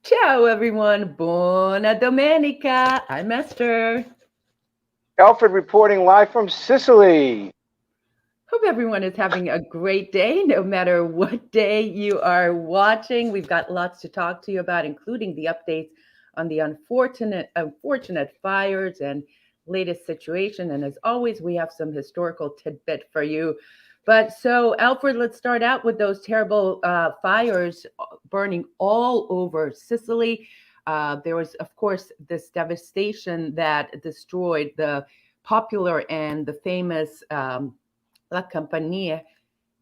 Ciao, everyone. Buona domenica. I'm Esther. Alfred reporting live from Sicily. Hope everyone is having a great day, no matter what day you are watching. We've got lots to talk to you about, including the updates on the unfortunate fires and latest situation. And as always, we have some historical tidbit for you. But so, Alfred, let's start out with those terrible fires burning all over Sicily. There was, of course, this devastation that destroyed the popular and the famous La Compagnia.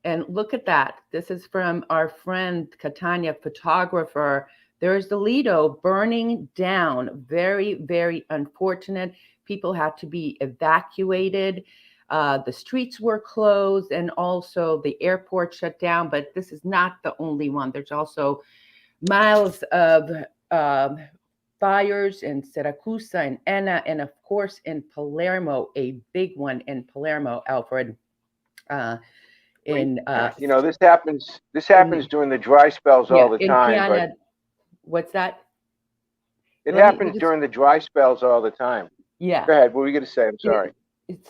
And look at that. This is from our friend Catania photographer. There's the Lido burning down. Very, very unfortunate. People had to be evacuated. The streets were closed and also the airport shut down. But this is not the only one. There's also miles of fires in Siracusa and Enna, and of course in Palermo, a big one in Palermo, Alfred. Uh, in This happens. This happens during the dry spells all the in time. Piana. But What's that? it Let me happens just, during the dry spells all the time. yeah. Go ahead. What were you going to say? I'm sorry.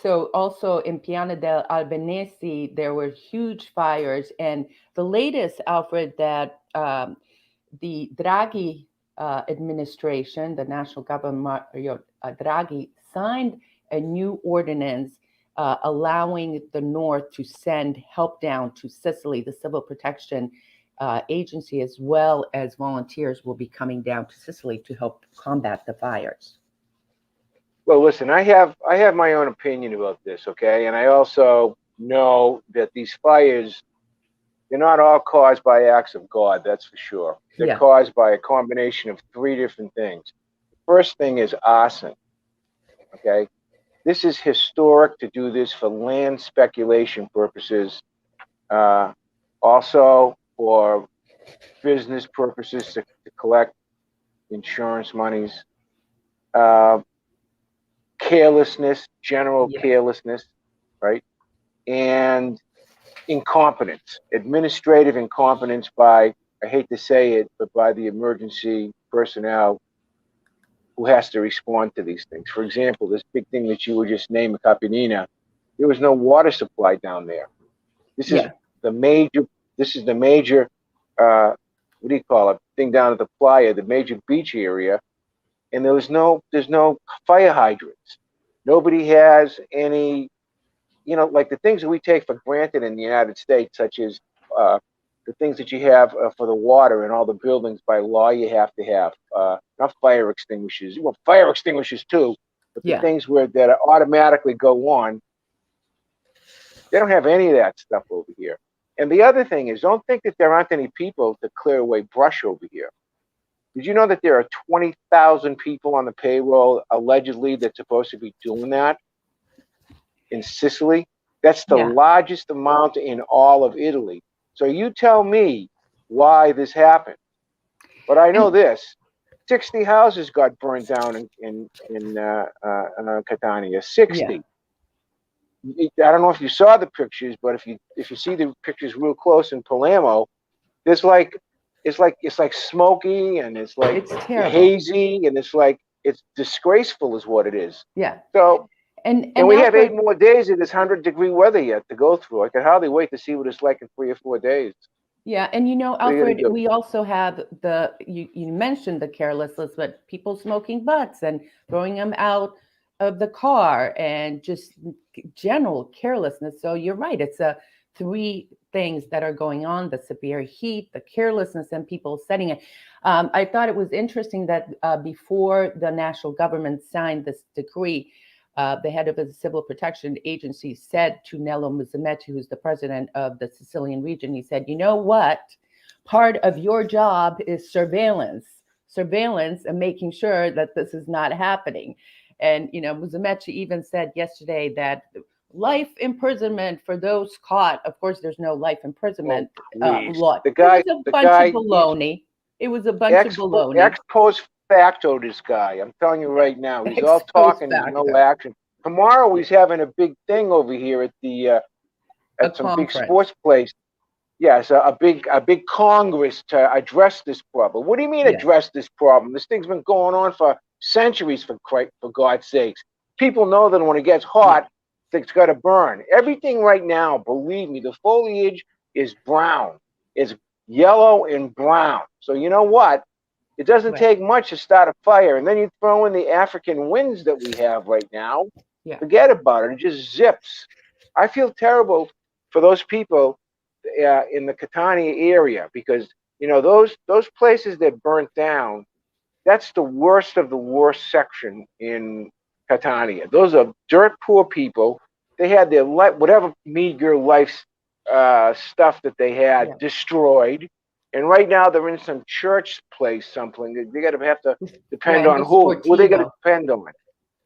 So also in Piana del Albanese, there were huge fires, and the latest, Alfred, that the Draghi administration, the national government, Draghi, signed a new ordinance allowing the North to send help down to Sicily. The Civil Protection Agency, as well as volunteers, will be coming down to Sicily to help combat the fires. Well, listen. I have my own opinion about this. Okay, and I also know that these fires, they're not all caused by acts of God. That's for sure. They're Yeah. caused by a combination of three different things. The first thing is arson. Okay, this is historic to do this for land speculation purposes. Uh, Also for business purposes to collect insurance monies, uh, carelessness, general Yeah. carelessness, right? And incompetence, administrative incompetence by, I hate to say it, but by the emergency personnel who has to respond to these things. For example, this big thing that you were just naming, Capinina, there was no water supply down there. This is Yeah. the major. This is the major. What do you call it? Thing down at the playa, the major beach area, and there's no fire hydrants. Nobody has any. Like the things that we take for granted in the United States, such as uh, the things that you have for the water in all the buildings by law, you have to have not fire extinguishers. Well, fire extinguishers too, but the Yeah. things that automatically go on, they don't have any of that stuff over here. And the other thing is, don't think that there aren't any people to clear away brush over here. Did you know that there are 20,000 people on the payroll allegedly that's supposed to be doing that in Sicily? That's the Yeah. largest amount in all of Italy. So you tell me why this happened. But I know And this: 60 houses got burned down in Catania. yeah. 60. I don't know if you saw the pictures, but if you see the pictures real close in Palermo, there's like it's like smoky and it's like It's terrible. hazy and it's disgraceful is what it is. Yeah. So and And we have 8 Alfred, more days of this 100-degree weather yet to go through. I can hardly wait to see what it's like in 3 or 4 days. yeah, and What are you gonna Alfred, do? we also have you mentioned the carelessness, but people smoking butts and throwing them out of the car and just general carelessness. So you're right. It's three things that are going on: the severe heat, the carelessness, and people setting it. I thought it was interesting that before the national government signed this decree, the head of the Civil Protection Agency said to Nello Musumeci, who's the president of the Sicilian region, he said, you know what? Part of your job is surveillance and making sure that this is not happening. And, Musumeci even said yesterday that life imprisonment for those caught, of course, there's no life Oh, imprisonment please. law. The It was guy, a the bunch of guy, he's baloney. It was a bunch of ex baloney. ex post facto. This guy, I'm telling you right now, he's all Ex post talking. There's no facto. action. Tomorrow Yeah. he's having a big thing over here at the A at some big conference. sports place. yes, a big Congress to address this problem. What do you mean Yeah. address this problem? This thing's been going on for centuries, for God's sakes. People know that when it gets Yeah. hot, it's got to burn. Everything right now, believe me, the foliage is brown. It's yellow and brown. So you know what? It doesn't Right. take much to start a fire. And then you throw in the African winds that we have right now. Yeah. Forget about it. It just zips. I feel terrible for those people in the Catania area because those places that burnt down. That's the worst of the worst section in Catania. Those are dirt poor people. They had their whatever meager life stuff that they had Yeah. destroyed, and right now they're in some church place, something. They got to have to Yeah. depend And on the who? Who they got to Sportivo. depend on?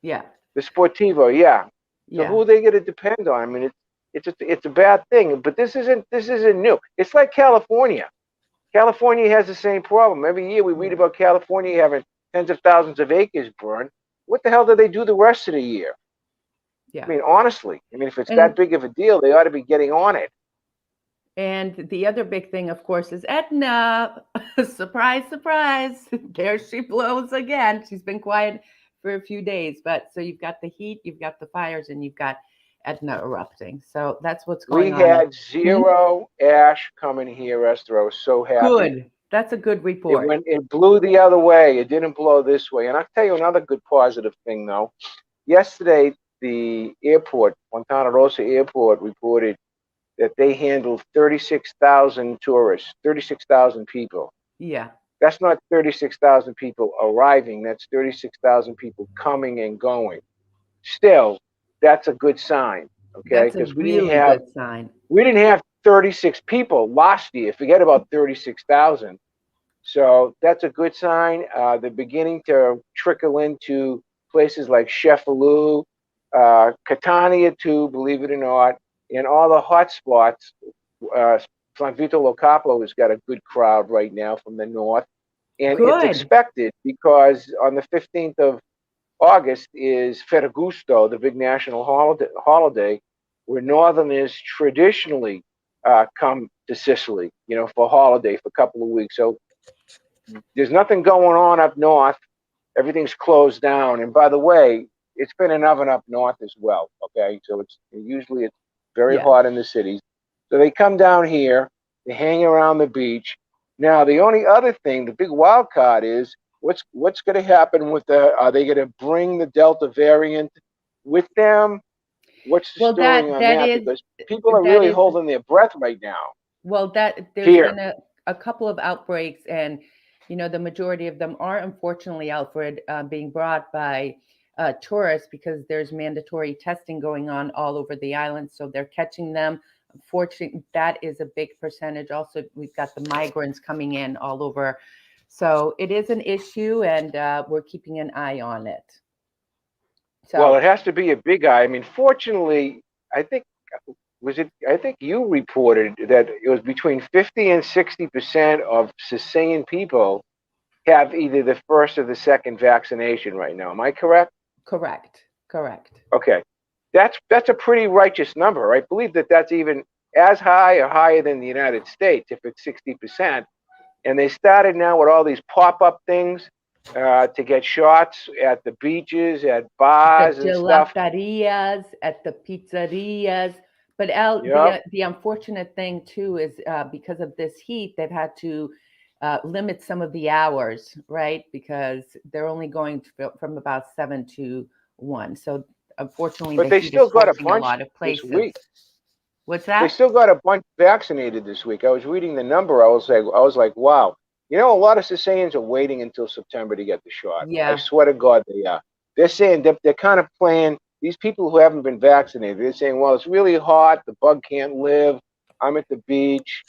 Yeah. The Sportivo, yeah. So Yeah. who they going to depend on? I mean, it's a bad thing. But this isn't new. It's like California. California has the same problem. Every year we read Yeah. about California having tens of thousands of acres burned. What the hell do they do the rest of the year? I Yeah. mean, honestly, I mean, if it's that And big of a deal, they ought to be getting on it. and the other big thing, of course, is Edna. Surprise, surprise. There she blows again. She's been quiet for a few days. But so you've got the heat, you've got the fires, and you've got Edna erupting. So that's what's We going on. had Hmm? zero ash coming here, Esther. I was so happy. Good. That's a good It report. went, it blew the other way. It didn't blow this way. And I'll tell you another good positive thing, though. Yesterday, the airport, Fontana Rosa Airport, reported that they handled 36,000 tourists, 36,000 people. Yeah. That's not 36,000 people arriving, that's 36,000 people coming and going. Still, that's a good sign, okay? That's a Because really good sign. we didn't have 36 people last year. Forget about 36,000. So that's a good sign. They're beginning to trickle into places like Sheffield, Catania too, believe it or not, and all the hot spots. San Vito Lo Capo has got a good crowd right now from the north, and it's Good. expected because on the 15th of August is Ferragosto, the big national holiday where Northerners traditionally come to Sicily, for holiday for a couple of weeks. So there's nothing going on up north. Everything's closed down. And by the way, it's been an oven up north as well. Okay, so it's very Yeah. hot in the cities. So they come down here, they hang around the beach. Now the only other thing, the big wild card is what's going to happen with are they going to bring the Delta variant with them? What's the Well, story on that that? is Because people are that really is holding their breath right now well that there's here. been a couple of outbreaks, and the majority of them are unfortunately, Alfred, being brought by tourists because there's mandatory testing going on all over the island, so they're catching them. Unfortunately, that is a big percentage. Also, we've got the migrants coming in all over, so it is an issue, and we're keeping an eye on it. Well, it So has to be a big eye. I mean, fortunately, I think I think you reported that it was between 50 and 60% of Sicilian people have either the first or the second vaccination right now. Am I correct? correct, correct. Okay. That's a pretty righteous number. I believe that that's even as high or higher than the United States if it's 60%. And they started now with all these pop-up things to get shots at the beaches, at The bars and stuff. gelaterias, at the pizzerias. But Al, Yep. the unfortunate thing too is because of this heat, they've had to limit some of the hours, right? Because they're only going from about 7 to 1. So unfortunately, But the they heat is still got a forcing a bunch lot of this places. week. What's They that? still got a bunch vaccinated this week. I was reading the number. I was like, wow. A lot of Sicilians are waiting until September to get the shot. I Yeah, swear to God, they are. They're saying they're kind of playing these people who haven't been vaccinated. They're saying, well, it's really hot. The bug can't live. I'm at the beach.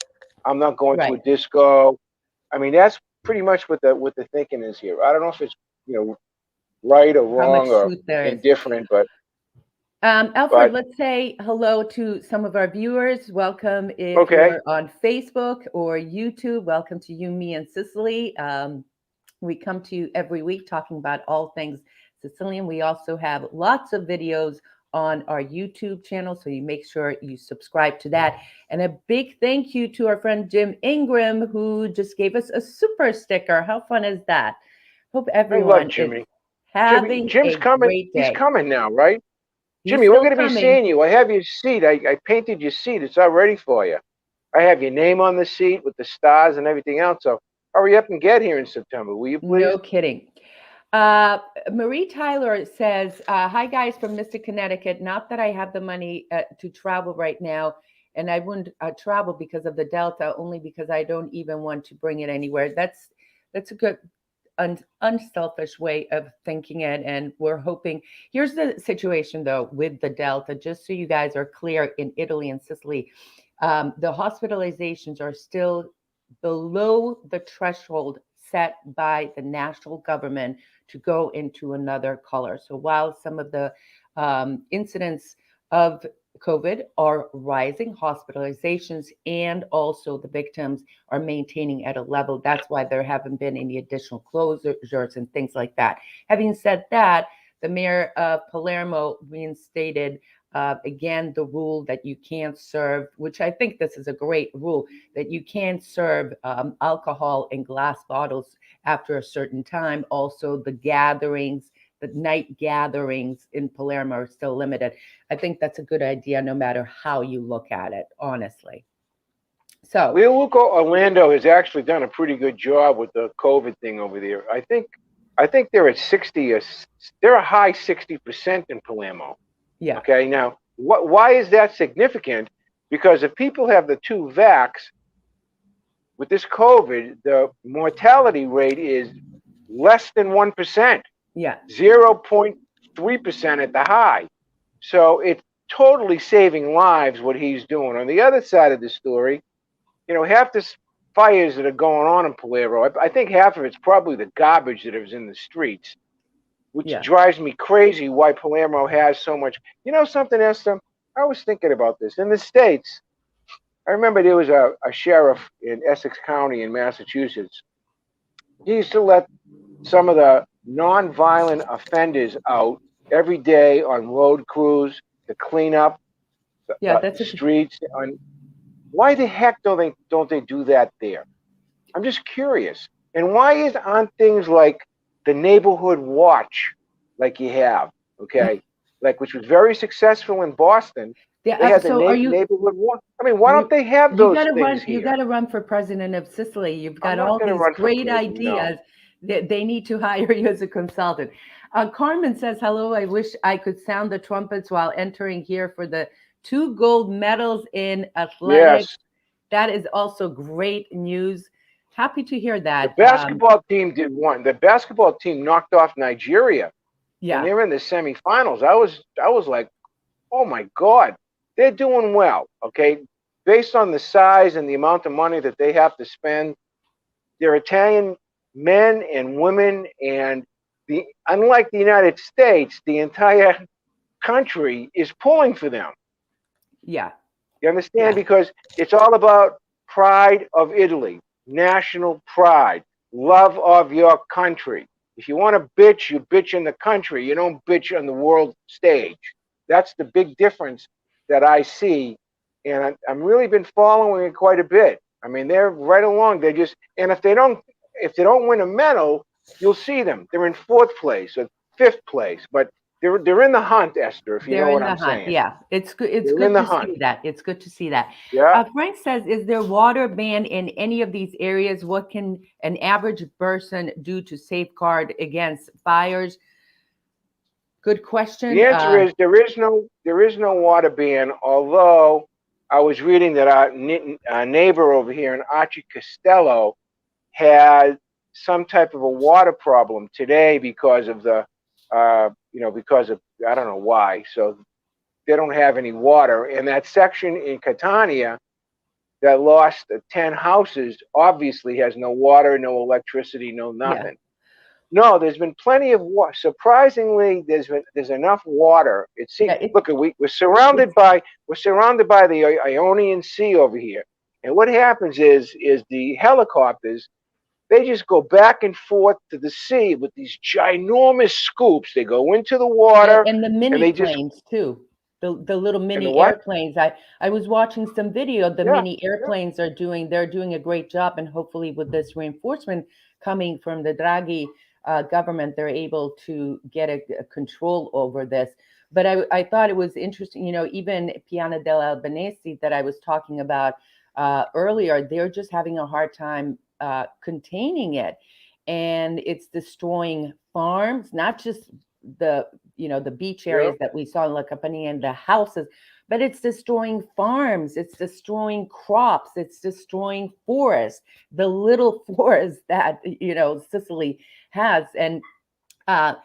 I'm not going to a right. disco. I mean, that's pretty much what the thinking is here. I don't know if it's right or How wrong much or truth there is. indifferent, Alfred, but let's say hello to some of our viewers. Welcome if okay. you're on Facebook or YouTube. Welcome to You, Me, and Sicily. We come to you every week talking about all things Sicilian. We also have lots of videos on our YouTube channel, so you make sure you subscribe to that. And a big thank you to our friend Jim Ingram, who just gave us a super sticker. How fun is that? Hope I love everyone is Jimmy. having Jim's a coming. great He's day. coming now, right? He's Jimmy, we're still going to be coming. seeing you. I have your seat. I painted your seat. It's all ready for you. I have your name on the seat with the stars and everything else. So hurry up and get here in September, will you please? No kidding. Uh, Marie Tyler says, "Hi guys from Mystic, Connecticut. Not that I have the money to travel right now, and I wouldn't travel because of the Delta, only because I don't even want to bring it anywhere." That's a good unselfish way of thinking it, and we're hoping. Here's the situation though with the Delta, just so you guys are clear. In Italy and Sicily, the hospitalizations are still below the threshold set by the national government to go into another color. So while some of the incidents of COVID are rising, hospitalizations and also the victims are maintaining at a level. That's why there haven't been any additional closures and things like that. Having said that, the mayor of Palermo reinstated again the rule that you can't serve, which I think this is a great rule, that you can't serve alcohol in glass bottles after a certain time. Also, the gatherings, the night gatherings in Palermo are still limited. I think that's a good idea no matter how you look at it, honestly. So, Orlando has actually done a pretty good job with the COVID thing over there. I think they're at 60. They're a high 60% in Palermo. yeah, Okay, now why is that significant? Because if people have the two vax with this COVID, the mortality rate is less than 1%, yeah, 0.3% at the high. So it's totally saving lives what he's doing. On the other side of the story, half this fires that are going on in Palermo, I think half of it's probably the garbage that is in the streets, which yeah, drives me crazy why Palermo has so much. You know something, Esther? I was thinking about this. In the States, I remember there was a sheriff in Essex County in Massachusetts. He used to let some of the non-violent offenders out every day on road crews to clean up yeah. the That's a streets. Why the heck don't they do that there? I'm just curious. And why aren't things like the neighborhood watch like you have, okay? Like which was very successful in Boston. yeah. They had the So, are you? neighborhood watch. I mean, why don't You they have you those got to things run. You here? got to run for president of Sicily. You've I'm got not all going to these run for great president. No. ideas. They need to hire you as a consultant. Carmen says, "Hello. I wish I could sound the trumpets while entering here for the 2 gold medals in athletics. Yes, That is also great news. Happy to hear the that. basketball team did one. The basketball team knocked off Nigeria, and Yeah, they're in the semifinals. I was like, oh my God, they're doing well. Okay, based on the size and the amount of money that they have to spend, they're Italian men and women, and unlike the United States, the entire country is pulling for them. yeah, You understand? yeah, Because it's all about pride of Italy, national pride, love of your country. If you want to bitch, you bitch in the country. You don't bitch on the world stage. That's the big difference that I see, and I'm really been following it quite a bit. I mean, they're right along. They're just, and if they don't win a medal, you'll see them. They're in fourth place or fifth place, but they're in the hunt, Esther. If you they're know what in the I'm hunt. saying, Yeah, it's good. It's they're in good the to hunt. see that. It's good to see that. Yeah. Frank says, "Is there water ban in any of these areas? What can an average person do to safeguard against fires?" Good question. The answer is there is no water ban. Although I was reading that our neighbor over here in Archie Costello had some type of a water problem today because of because of I don't know why. So they don't have any water. And that section in Catania that lost 10 houses obviously has no water, no electricity, no Yeah, nothing. No, there's been plenty of water. Surprisingly, there's enough water. yeah. Look, It's we're surrounded by the Ionian Sea over here, and what happens is the helicopters They just go back and forth to the sea with these ginormous scoops. They go into the water And the and mini they just, planes too. The little and the mini what? airplanes. I was watching some video. The Yeah, mini yeah. airplanes they're doing a great job, and hopefully with this reinforcement coming from the Draghi government, they're able to get a control over this. But I thought it was interesting, even Piana del Albanese that I was talking about earlier, they're just having a hard time containing it. And it's destroying farms, not just the beach Yeah. areas that we saw in La Campania and the houses, but it's destroying farms, it's destroying crops, it's destroying forests, the little forests that Sicily has. And uh,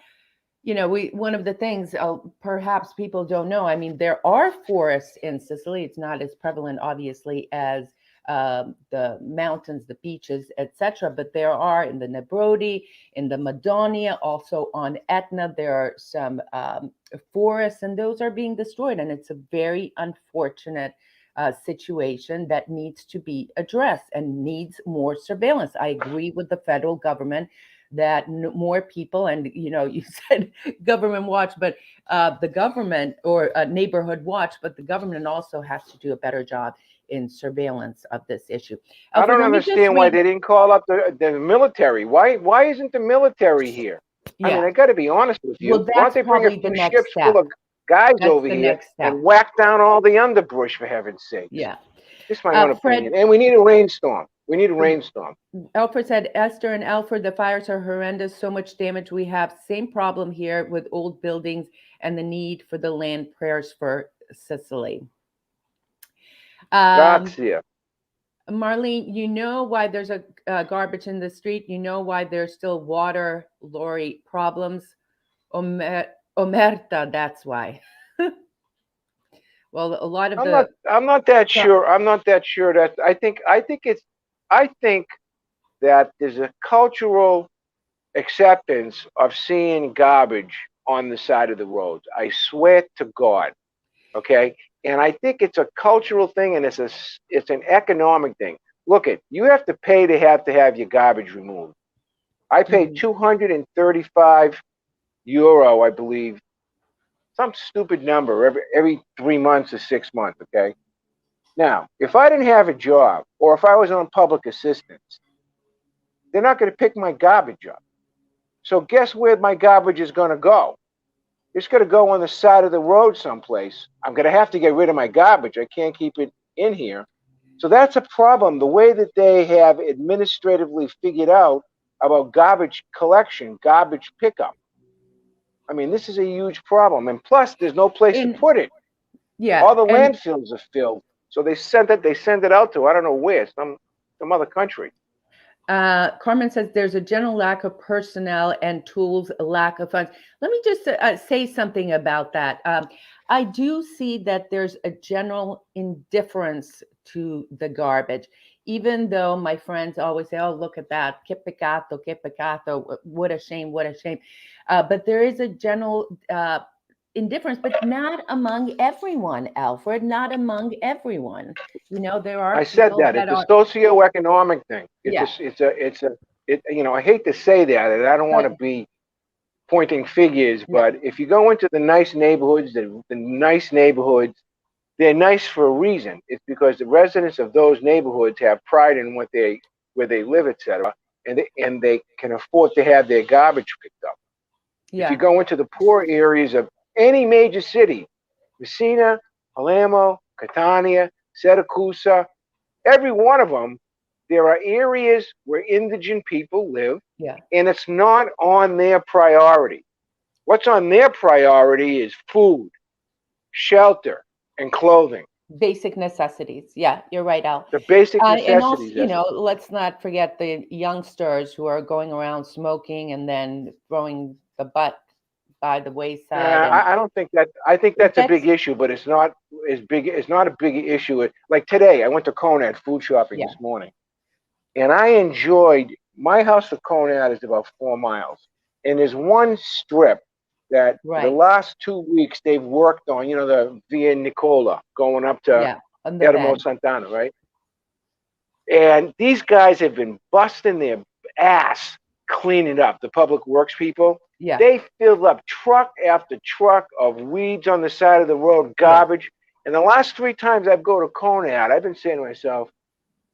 we one of the things perhaps people don't know. I mean, there are forests in Sicily. It's not as prevalent, obviously, as the mountains, the beaches, etc. But there are in the Nebrodi, in the Madonia, also on Etna. There are some forests, and those are being destroyed, and it's a very unfortunate situation that needs to be addressed and needs more surveillance. I agree with the federal government that more people, and you said government watch, but the government or neighborhood watch, but the government also has to do a better job in surveillance of this issue. I Alfred, don't let me just understand why read. they didn't call up the military. Why isn't the military here? I mean, Yeah, I got to be honest with well, you. Why don't that's they bring a probably the few next ships full step. of guys That's over the here next and step. whack down all the underbrush, for heaven's sakes? Yeah. Just my own Fred, opinion. And we need a rainstorm. We need a rainstorm. Alfred said, Esther and Alfred, the fires are horrendous. So much damage. We have same problem here with old buildings and the need for the land. Prayers for Sicily. Grazie. Marlene, you know why there's a garbage in the street. You know why there's still water lorry problems. Omerta, that's why. Well, a lot of I'm not. the I'm not that sure. I'm not that sure that. I think that there's a cultural acceptance of seeing garbage on the side of the roads. I swear to God. Okay, and I think it's a cultural thing, and it's an economic thing. Look, you have to have your garbage removed. I paid Mhm. 235 euro, I believe, some stupid number every 3 months or 6 months. Okay, now if I didn't have a job or if I was on public assistance, they're not going to pick my garbage up. So guess where my garbage is going to go? It's going to go on the side of the road someplace. I'm going to have to get rid of my garbage. I can't keep it in here. So that's a problem. The way that they have administratively figured out about garbage collection, garbage pickup. I mean, this is a huge problem. And plus, there's no place to And put it. yeah, All the and landfills are filled. So they send it out to, I don't know where, some other country. Carmen says there's a general lack of personnel and tools, a lack of funds. Let me just say something about that. I do see that there's a general indifference to the garbage, even though my friends always say, "Oh, look at that, que pecado, what a shame, what a shame." But there is a general indifference, but not among everyone, Alfred, not among everyone. There are I said people that that it's a are, socioeconomic thing. It's yeah, a, it's a, it. I hate to say that, and I don't want but to be pointing figures, no. but if you go into the nice neighborhoods, the nice neighborhoods, they're nice for a reason. It's because the residents of those neighborhoods have pride in where they live, etc., and they can afford to have their garbage picked up. If you Yeah, go into the poor areas of any major city, Messina, Palermo, Catania, Siracusa, every one of them, there are areas where indigent people live, yeah. and it's not on their priority. What's on their priority is food, shelter, and clothing. Basic necessities. Yeah, you're right, Al. The basic And also, necessities. That's let's not forget the youngsters who are going around smoking and then throwing the butt by the wayside. And I don't think that. I think that's a that's, big issue, but it's not as big. It's not a big issue. Like today, I went to Conad food shopping yeah, this morning, and I enjoyed. My house to Conad is about 4 miles, and there's one strip that the right. last 2 weeks they've worked on. The Via Nicola going up to Yeah, on the Palermo bend. Santana, right? And these guys have been busting their ass cleaning up, the public works people. Yeah. They filled up truck after truck of weeds on the side of the road, Yeah. garbage. And the last 3 times I've go to Conad, I've been saying to myself,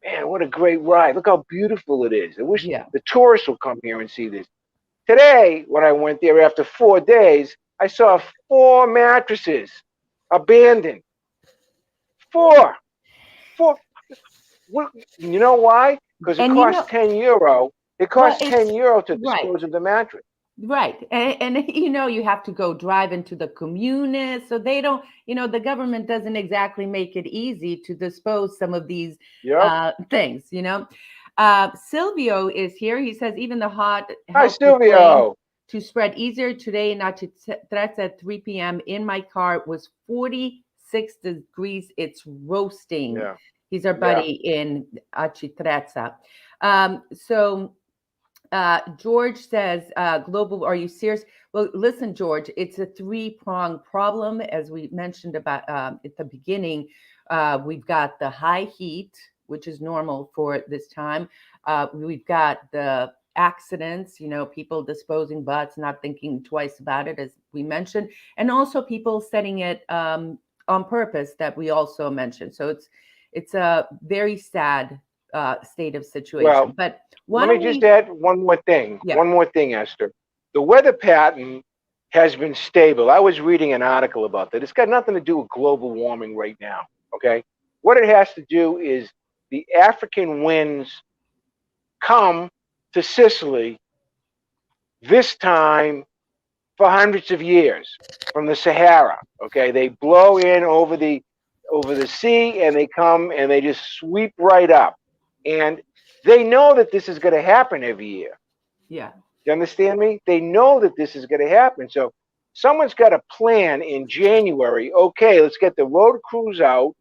man, what a great ride. Look how beautiful it is. I wish Yeah. the tourists will come here and see this. Today, when I went there after 4 days, I saw 4 mattresses abandoned. Four. Four. You know why? Because it And you costs know, 10 euro. It well, costs it's 10 euro to right. dispose of the mattress. Right. And you know, you have to go drive into the communes. So they don't, you know, the government doesn't exactly make it easy to dispose some of these Yep. things, you know. Silvio is here. He says even the hot Hi, helped the flame Silvio. to spread easier today. Not to threats at 3 p.m. in my car. It was 46 degrees. It's roasting. Yeah. He's our Yeah. buddy in Acitrezza. So George says, global, are you serious? Well, listen, George, it's a three-pronged problem. As we mentioned about at the beginning, we've got the high heat, which is normal for this time. We've got the accidents, you know, people disposing butts, not thinking twice about it, as we mentioned, and also people setting it on purpose that we also mentioned. So it's a very sad state of situation. Well, But why let me don't just we? add one more thing. Yeah. One more thing, Esther. The weather pattern has been stable. I was reading an article about that. It's got nothing to do with global warming right now. Okay. What it has to do is the African winds come to Sicily this time for hundreds of years from the Sahara. Okay. They blow in over the sea and they come and they just sweep right up. And they know that this is going to happen every year. Yeah. You understand me? They know that this is going to happen. So someone's got a plan in January. Okay, let's get the road crews out.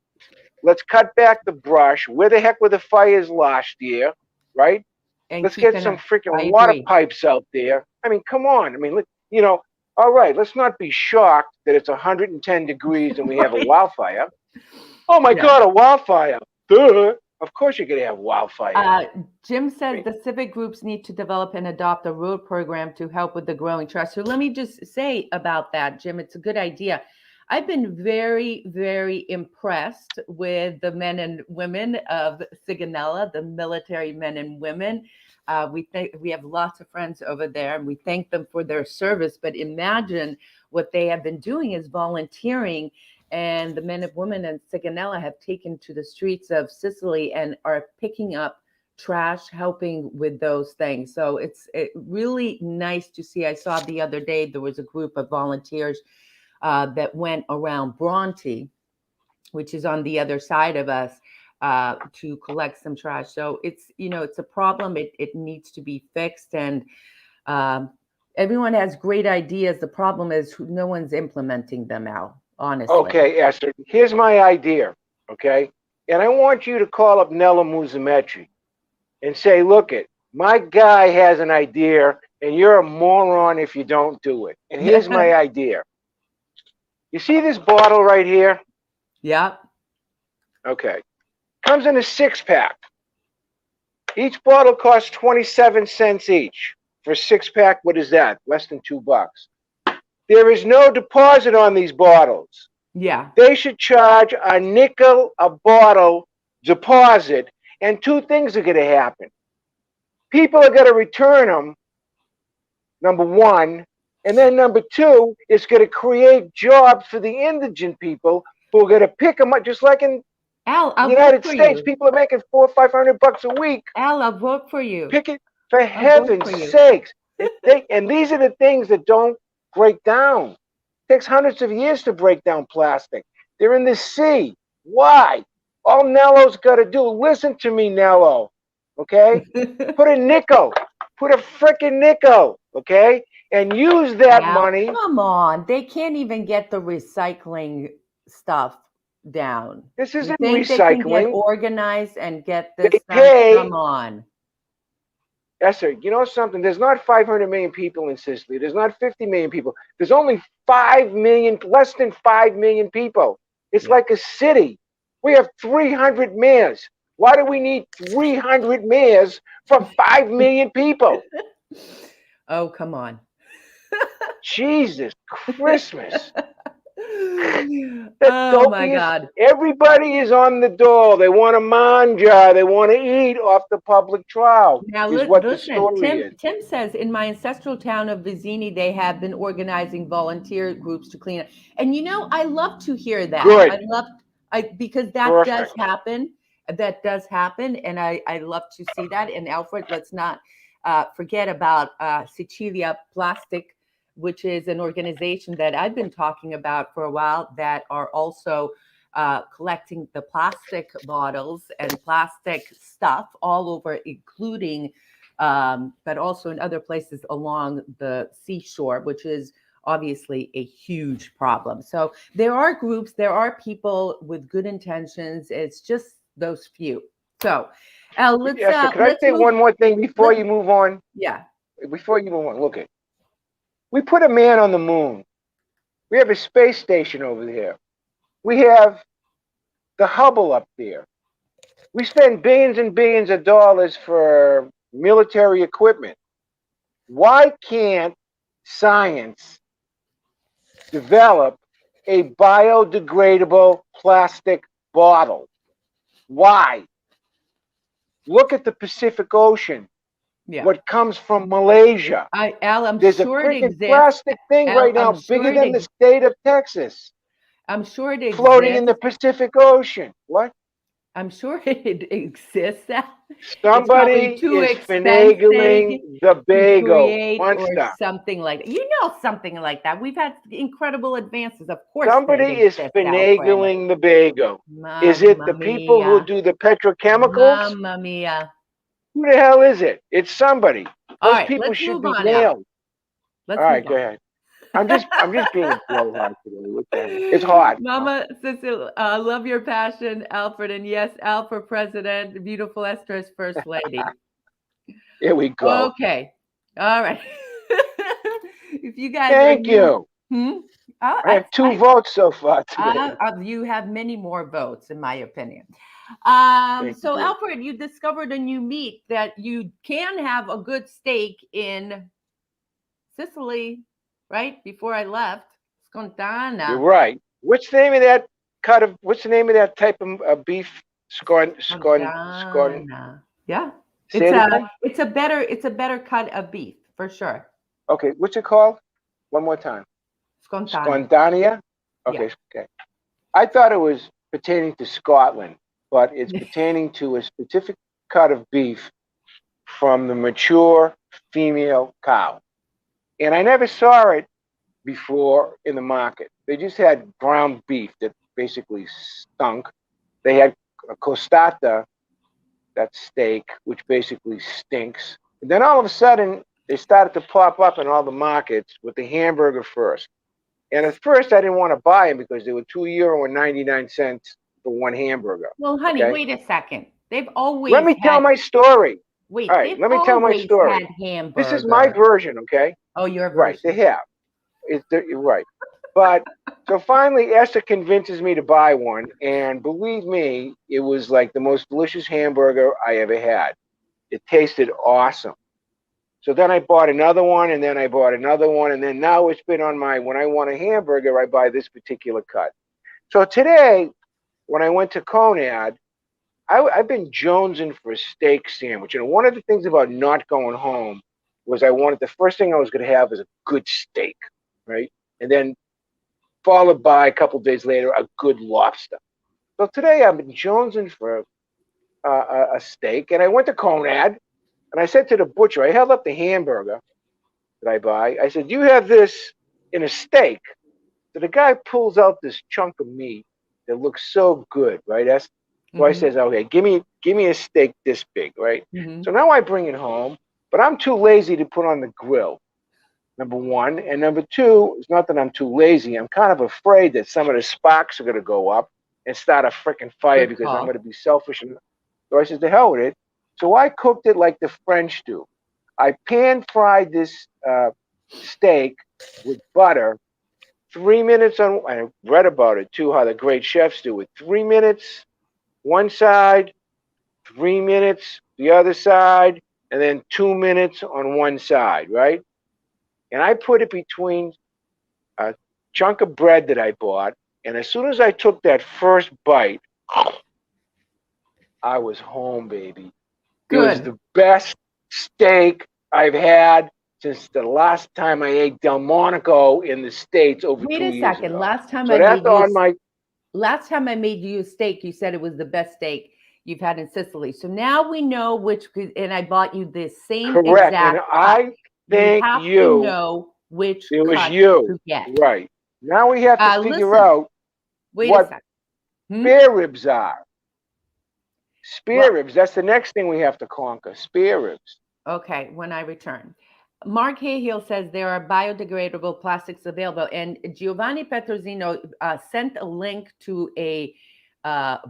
Let's cut back the brush. Where the heck were the fires last year, right? And Let's keep get an some eye. I freaking water agree. pipes out there. I mean, come on. I mean, you know, all right, let's not be shocked that it's 110 degrees and we have a Right. wildfire. Oh my Yeah. God, a wildfire. Duh. Of course you're going to have wildfires. Uh, Jim I says mean, the civic groups need to develop and adopt a road program to help with the growing trust. So let me just say about that, Jim, it's a good idea. I've been very, very impressed with the men and women of Sigonella, the military men and women. We think we have lots of friends over there, and we thank them for their service. But imagine what they have been doing is volunteering, and the men and women in Sigonella have taken to the streets of Sicily and are picking up trash, helping with those things. So it's really nice to see. I saw the other day there was a group of volunteers that went around Bronte, which is on the other side of us, to collect some trash. So it's, you know, it's a problem. It needs to be fixed, and um, everyone has great ideas. The problem is no one's implementing them out. Honestly. okay, Esther, here's my idea, okay? And I want you to call up Nella Musametri and say, look it, my guy has an idea and you're a moron if you don't do it. And here's my idea. You see this bottle right here? Yeah. Okay. Comes in a 6-pack. Each bottle costs 27 cents each. For a 6-pack, what is that? Less than $2. There is no deposit on these bottles. Yeah. They should charge a nickel a bottle deposit, and two things are going to happen. People are going to return them, number one, and then number two, it's going to create jobs for the indigent people who are going to pick them up, just like in Al, the I'll vote United for States. you. People are making $400 or $500 a week. Al, I'll vote for you. Pick it, for I'll vote heaven's for you. sakes. And these are the things that don't break down. It takes hundreds of years to break down plastic. They're in the sea. Why? All Nello's got to do, listen to me, Nello, okay? Put a nickel, put a frickin' nickel, okay? And use that Al, money. come on. They can't even get the recycling stuff down. This You isn't think they can get recycling. organized and get They this done? pay. Come on. Esther, you know something? There's not 500 million people in Sicily. There's not 50 million people. There's only 5 million, less than 5 million people. It's Yeah. like a city. We have 300 mayors. Why do we need 300 mayors for 5 million people? Oh, come on. Jesus Christmas. The Oh my dopiest. God. Everybody is on the dole. They want to manja. They want to eat off the public trial, Now, is what the listen, story Tim, is. Tim says in my ancestral town of Vizzini, they have been organizing volunteer groups to clean up. And I love to hear that. Good. Because that does Perfect. happen. That does happen. And I love to see that. And Alfred, let's not forget about Sicilia Plastic, which is an organization that I've been talking about for a while that are also collecting the plastic bottles and plastic stuff all over, including, but also in other places along the seashore, which is obviously a huge problem. So there are groups, there are people with good intentions. It's just those few. So Esther, could I let's say move. one more thing before Let, you move on? yeah, Before you move on, look at. We put a man on the moon. We have a space station over there. We have the Hubble up there. We spend billions and billions of dollars for military equipment. Why can't science develop a biodegradable plastic bottle? Why? Look at the Pacific Ocean. yeah. What comes from Malaysia? Al, I'm There's a sure it freaking exists. plastic thing Al, right now bigger than the state of Texas I'm sure it floating in exists. the Pacific Ocean. What? I'm sure it exists. It's probably Somebody too is expensive finagling the to bagel. create One or stop. something like that. Something like that. We've had incredible advances. Of course, it Somebody is exists, Alfred. finagling the bagel. Is it Mamma the people who mia. do the petrochemicals? Mamma mia. Who the hell is it? It's somebody. All Those right, people let's should move be on, Al. nailed. All Let's right, move go on. ahead. I'm just being a blowhard today. What the hell? It's hot. Mama Cecil, love your passion, Alfred. And yes, Al for president, beautiful Esther as first lady. Here we go. Okay. All right. If you guys are Thank new, you. hmm? Oh, I have 2 votes so far today. you have many more votes, in my opinion. Thank you, So, dear. Alfred, you discovered a new meat that you can have a good steak in Sicily, right? Before I left, You're Scontana. right. What's the name of that what's the name of that type of beef? Scon. Scontana. Yeah. Say it again? It's a better cut of beef for sure. Okay, what's it called? One more time. Scontana. Scondania? Yeah. Okay, okay. I thought it was pertaining to Scotland, but it's pertaining to a specific cut of beef from the mature female cow. And I never saw it before in the market. They just had ground beef that basically stunk. They had a costata, that steak, which basically stinks. And then all of a sudden, they started to pop up in all the markets with the hamburger first. And at first, I didn't want to buy them because they were €2 and 99 cents for one hamburger. Well, honey, Okay. wait a second. Let me tell my story. All right, They've let me tell my always had story. This is my hamburger. version, okay? Oh, your Right, they version. have. You're right. But so finally, Esther convinces me to buy one, and believe me, it was like the most delicious hamburger I ever had. It tasted awesome. So then I bought another one, and then I bought another one, and then now it's been on my, when I want a hamburger, I buy this particular cut. So today, when I went to Conad, I've been jonesing for a steak sandwich. And one of the things about not going home was the first thing I was going to have is a good steak, right? And then followed by a couple of days later, a good lobster. So today I've been jonesing for a steak, and I went to Conad, and I said to the butcher, I held up the hamburger that I buy. I said, "You have this in a steak." So the guy pulls out this chunk of meat that looks so good, right? So I Mm-hmm. says, "Okay, give me a steak this big, right?" Mm-hmm. So now I bring it home, but I'm too lazy to put on the grill. Number one, and number two, it's not that I'm too lazy. I'm kind of afraid that some of the sparks are going to go up and start a freaking fire Good because I'm going to call. be selfish. So I said, "The hell with it." So I cooked it like the French do. I pan fried this steak with butter. 3 minutes on. I read about it too, how the great chefs do it. 3 minutes one side, 3 minutes the other side, and then 2 minutes on one side, right? And I put it between a chunk of bread that I bought, and as soon as I took that first bite, I was home, baby. It was Good. the best steak I've had since the last time I ate Delmonico in the States over Wait 2 a years second. ago. So that's on my Last time I made you a steak, you said it was the best steak you've had in Sicily. So now we know which, and I bought you the same correct. And exact cut. I You think have to you, know which it was cut you. to get. Right. Now we have to figure Listen, out wait a what second. Hmm? spare ribs are. Spare Well, ribs, that's the next thing we have to conquer. Spare ribs. okay, when I return. Mark Hayhill says there are biodegradable plastics available. And Giovanni Petrosino sent a link to a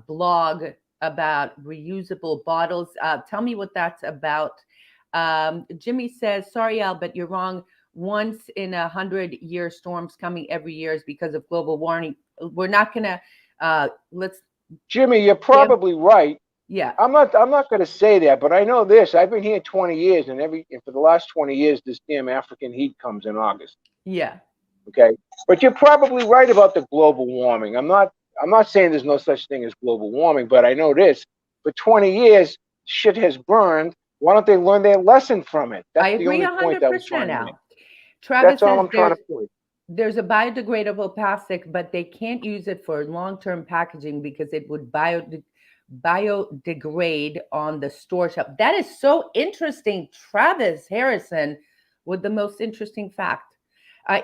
blog about reusable bottles. Tell me what that's about. Jimmy says, sorry, Al, but you're wrong. Once in 100-year storms coming every year is because of global warming. We're not going to, let's Jimmy, you're give, probably right. yeah, I'm not going to say that, but I know this. I've been here 20 years, and for the last 20 years, this damn African heat comes in August. yeah. Okay, but you're probably right about the global warming. I'm not saying there's no such thing as global warming, but I know this. For 20 years, shit has burned. Why don't they learn their lesson from it? I That's the agree only point I was 100%, trying to make. Al. Travis That's all says I'm trying to point. there's a biodegradable plastic, but they can't use it for long-term packaging because it would biodegrade on the store shelf. That is so interesting. Travis Harrison with the most interesting fact.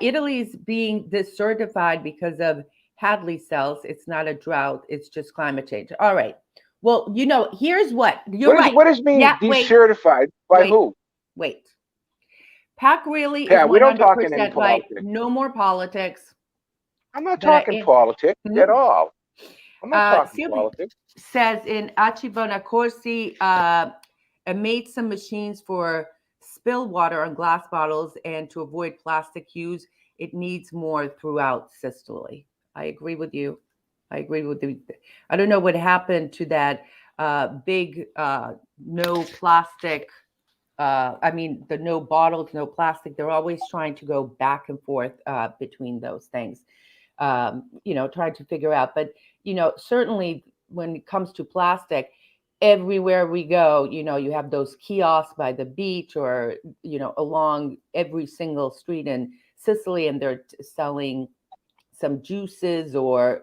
Italy's being desertified because of Hadley cells. It's not a drought. It's just climate change. All right. Well, here's what. You're right. What is being Yeah, wait, decertified by wait, who? wait. Pac really is Yeah, we don't talk in any 100% right. politics. No more politics. I'm not But talking politics at hmm? all. I'm not talking Silvia politics. says in Acibona Corsi, I made some machines for spill water on glass bottles and to avoid plastic use. It needs more throughout Sicily. I agree with you. I agree with you. I don't know what happened to that big no plastic. I mean, the no bottles, no plastic. They're always trying to go back and forth between those things. Trying to figure out. But certainly when it comes to plastic, everywhere we go, you have those kiosks by the beach or along every single street in Sicily, and they're selling some juices or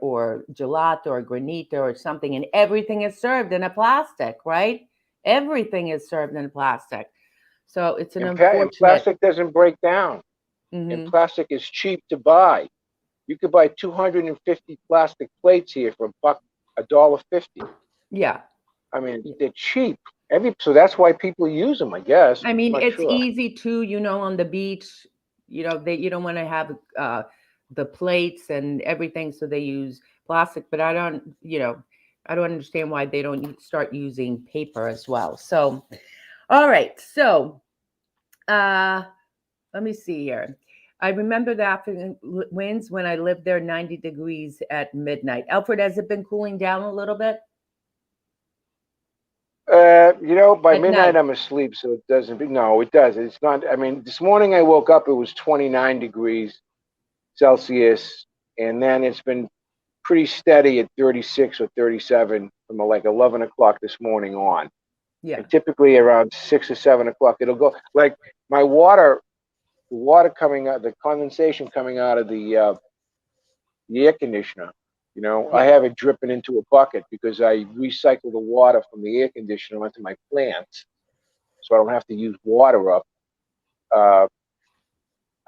gelato or granita or something, and everything is served in a plastic, right? Everything is served in plastic. So it's an And unfortunate. plastic doesn't break down. And Mhm. plastic is cheap to buy. You could buy 250 plastic plates here for $1.50. Yeah. I mean, they're cheap. So that's why people use them, I guess. I I'm mean, not it's sure. easy too, on the beach, you don't want to have the plates and everything, so they use plastic, but I don't understand why they don't start using paper as well. So, all right. So, uh let me see here. I remember the afternoon winds when I lived there, 90 degrees at midnight. Alfred, has it been cooling down a little bit By at midnight night? I'm asleep, so it doesn't. No, it does. It's not. I mean, this morning I woke up. It was 29 degrees Celsius, and then it's been pretty steady at 36 or 37 from like 11 o'clock this morning on. Yeah. And typically around 6 or 7 o'clock, it'll go like my the water coming out, the condensation coming out of the air conditioner. I Yeah. have it dripping into a bucket because I recycle the water from the air conditioner onto my plants, so I don't have to use water up. Uh,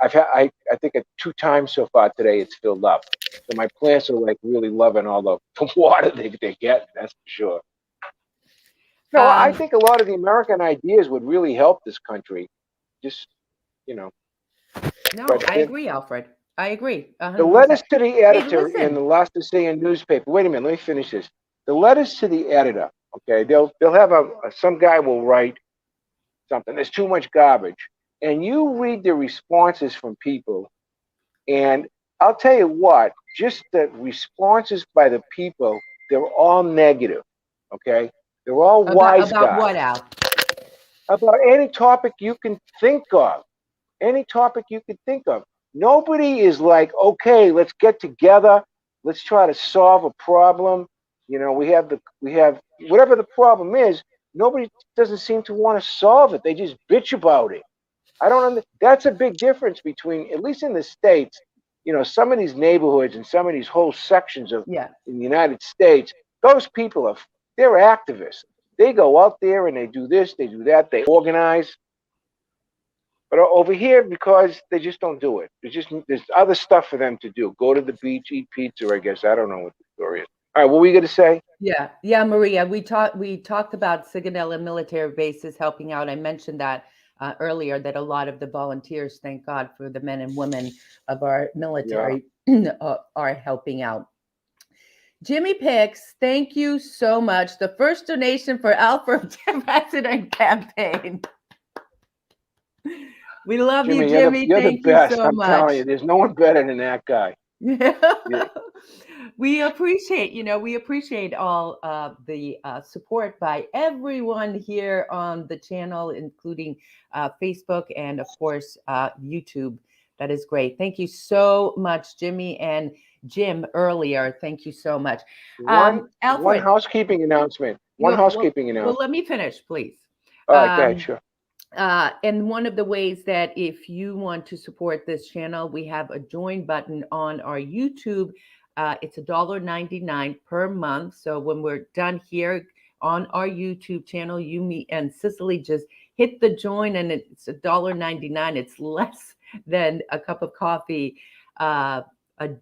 I think 2 times so far today it's filled up. So my plants are like really loving all the water they get. That's for sure. No, I Um, think a lot of the American ideas would really help this country. Just you know, no, but I agree, Alfred. I agree the letters 100%. to the Hey, editor in the listen. Laodicean newspaper. Wait a minute, let me finish this. The letters to the editor. Okay, they'll have some guy will write something. There's too much garbage, and you read the responses from people, and I'll tell you what. Just the responses by the people, they're all negative. Okay, They're all wise About guys what, Al? about any topic you can think of. Any topic you can think of. Nobody is like, okay, let's get together. Let's try to solve a problem. We have whatever the problem is. Nobody doesn't seem to want to solve it. They just bitch about it. I don't under, That's a big difference between, at least in the States, some of these neighborhoods and some of these whole sections of Yeah. in the United States, those people they're activists. They go out there and they do this, they do that, they organize. But over here, because they just don't do it. There's other stuff for them to do. Go to the beach, eat pizza, I guess. I don't know what the story is. All right, what were you gonna say? Yeah, Maria. We talked about Sigonella military bases helping out. I mentioned that earlier, that a lot of the volunteers, thank God for the men and women of our Yeah. military, are helping out. Jimmy Picks, thank you so much. The first donation for Alfred President campaign. We love you, Jimmy, Jimmy. you're the Thank you best. so I'm telling much. you, there's no one better than that guy. Yeah. We appreciate, we appreciate all the support by everyone here on the channel, including Facebook and, of course, YouTube. That is great. Thank you so much, Jimmy and Jim earlier. Thank you so much. One Alfred, housekeeping announcement. One well, well, housekeeping well, announcement. let me finish, please. All right, go ahead, Um, sure. and one of the ways that if you want to support this channel, we have a join button on our YouTube. It's $1.99 per month. So when we're done here on our YouTube channel, you, me, and Sicily just hit the join, and it's $1.99. It's less than a cup of coffee a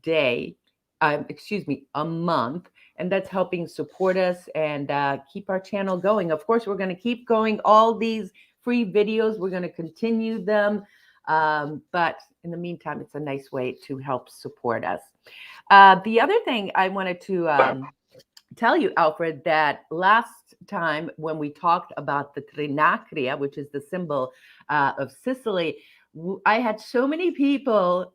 day. Excuse me, a month. And that's helping support us and keep our channel going. Of course, we're going to keep going all these free videos. We're going to continue them. But in the meantime, it's a nice way to help support us. The other thing I wanted to tell you, Alfred, that last time when we talked about the trinacria, which is the symbol of Sicily, I had so many people